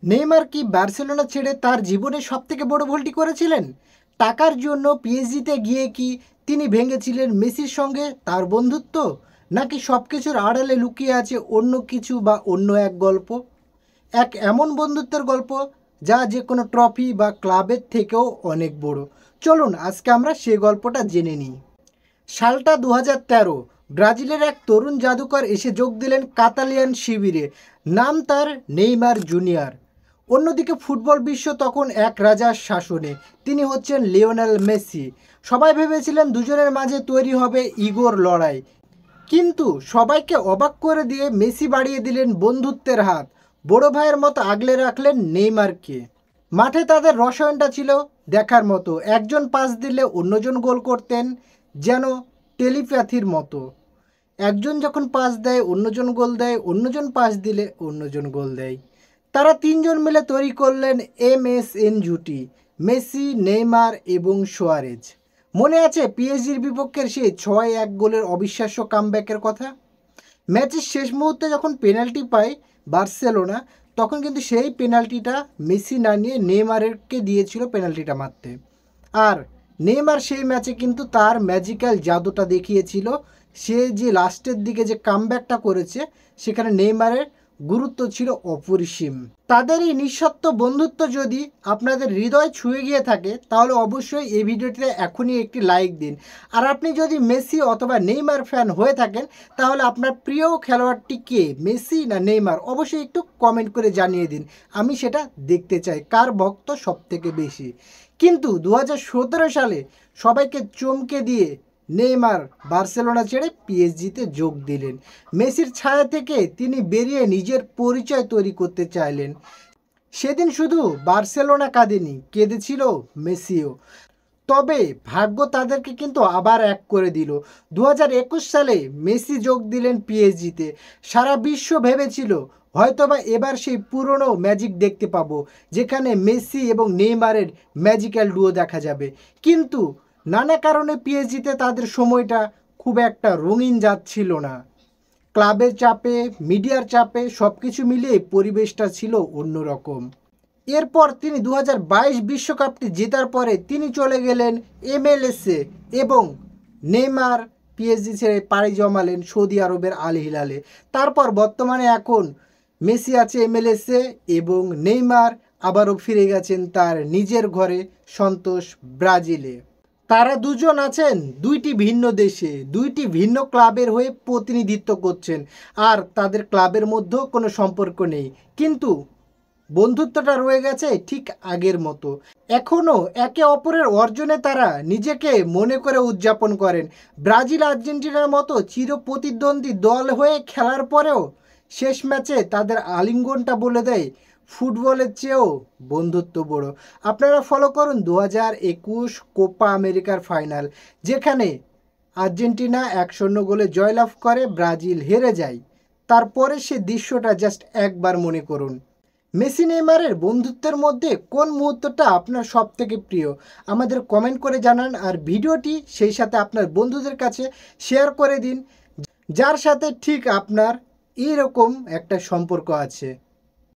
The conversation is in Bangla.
নেইমার কি বার্সেলোনা ছেড়ে তার জীবনে সবথেকে বড় ভুলটি করেছিলেন? টাকার জন্য পিএসজিতে গিয়ে কি তিনি ভেঙেছিলেন মেসির সঙ্গে তার বন্ধুত্ব, নাকি সব কিছুর আড়ালে লুকিয়ে আছে অন্য কিছু বা অন্য এক গল্প, এক এমন বন্ধুত্বের গল্প যা যে কোনো ট্রফি বা ক্লাবের থেকেও অনেক বড়? চলুন আজকে আমরা সে গল্পটা জেনে নিই। সালটা 2013। ব্রাজিলের এক তরুণ জাদুকর এসে যোগ দিলেন কাতালিয়ান শিবিরে। নাম তার নেইমার জুনিয়র। অন্যদিকে ফুটবল বিশ্ব তখন এক রাজার শাসনে। তিনি হচ্ছেন লিওনেল মেসি। সবাই ভেবেছিলেন দুজনের মাঝে তৈরি হবে ইগোর লড়াই, কিন্তু সবাইকে অবাক করে দিয়ে মেসি বাড়িয়ে দিলেন বন্ধুত্বের হাত। বড় ভাইয়ের মতো আগলে রাখলেন নেইমারকে। মাঠে তাদের রসায়নটা ছিল দেখার মতো। একজন পাস দিলে অন্যজন গোল করতেন, যেন টেলিপ্যাথির মতো। একজন যখন পাস দেয় অন্যজন গোল দেয়, অন্যজন পাস দিলে অন্যজন গোল দেয়। তারা তিনজন মিলে তৈরি করলেন MSN জুটি, মেসি, নেইমার এবং সুয়ারেজ। মনে আছে পিএসজির বিপক্ষের সেই 6-1 গোলের অবিশ্বাস্য কামব্যাকের কথা? ম্যাচের শেষ মুহূর্তে যখন পেনাল্টি পায় বার্সেলোনা, তখন কিন্তু সেই পেনাল্টিটা মেসি না নিয়ে নেইমারকে দিয়েছিল পেনাল্টিটা মারতে। আর নেইমার সেই ম্যাচে কিন্তু তার ম্যাজিক্যাল জাদুটা দেখিয়েছিল। সে যে লাস্টের দিকে যে কামব্যাকটা করেছে, সেখানে নেইমারের গুরুত্ব ছিল অপরিসীম। তাদের এই নিঃস্বার্থ বন্ধুত্ব যদি আপনাদের হৃদয় ছুঁয়ে গিয়ে থাকে, তাহলে অবশ্যই এই ভিডিওটিতে এখনই একটি লাইক দিন। আর আপনি যদি মেসি অথবা নেইমার ফ্যান হয়ে থাকেন, তাহলে আপনার প্রিয় খেলোয়াড়টি কে, মেসি না নেইমার? অবশ্যই একটু কমেন্ট করে জানিয়ে দিন, আমি সেটা দেখতে চাই কার ভক্ত সব থেকে বেশি। কিন্তু 2017 সালে সবাইকে চমকে দিয়ে নেইমার বার্সেলোনা ছেড়ে পিএসজিতে যোগ দিলেন। মেসির ছায়া থেকে তিনি বেরিয়ে নিজের পরিচয় তৈরি করতে চাইলেন। সেদিন শুধু বার্সেলোনা কাঁদেনি, কেঁদেছিল মেসিও। তবে ভাগ্য তাদেরকে কিন্তু আবার এক করে দিল। 2021 সালে মেসি যোগ দিলেন পিএসজিতে। সারা বিশ্ব ভেবেছিল হয়তোবা এবার সেই পুরনো ম্যাজিক দেখতে পাবো, যেখানে মেসি এবং নেইমারের ম্যাজিক্যাল ডুও দেখা যাবে। কিন্তু নানা কারণে পিএসজিতে তাদের সময়টা খুব একটা রঙিন যাচ্ছিল না। ক্লাবের চাপে, মিডিয়ার চাপে সব কিছু মিলিয়ে পরিবেশটা ছিল অন্যরকম। এরপর তিনি 2022 বিশ্বকাপটি জেতার পরে তিনি চলে গেলেন MLS-এ এবং নেইমার পিএসজি ছেড়ে পাড়ি জমালেন সৌদি আরবের আল হিলালে। তারপর বর্তমানে এখন মেসি আছে MLS-এ এবং নেইমার আবারও ফিরে গেছেন তার নিজের ঘরে সন্তোষ, ব্রাজিলে। তারা দুজন আছেন দুইটি ভিন্ন দেশে, দুইটি ভিন্ন ক্লাবের হয়ে প্রতিনিধিত্ব করছেন। আর তাদের ক্লাবের মধ্যেও কোনো সম্পর্ক নেই, কিন্তু বন্ধুত্বটা রয়ে গেছে ঠিক আগের মতো। এখনও একে অপরের অর্জনে তারা নিজেকে মনে করে উদযাপন করেন। ব্রাজিল আর্জেন্টিনার মতো চির প্রতিদ্বন্দ্বী দল হয়ে খেলার পরেও শেষ ম্যাচে তাদের আলিঙ্গনটা বলে দেয় ফুটবলের চেয়েও বন্ধুত্ব বড়। আপনারা ফলো করুন 2021 কোপা আমেরিকার ফাইনাল, যেখানে আর্জেন্টিনা 1-0 গোলে জয়লাভ করে, ব্রাজিল হেরে যায়। তারপরে সে দৃশ্যটা জাস্ট একবার মনে করুন। মেসি নেইমারের বন্ধুত্বের মধ্যে কোন মুহূর্তটা আপনার সব থেকে প্রিয়? আমাদের কমেন্ট করে জানান। আর ভিডিওটি সেই সাথে আপনার বন্ধুদের কাছে শেয়ার করে দিন, যার সাথে ঠিক আপনার এরকম একটা সম্পর্ক আছে।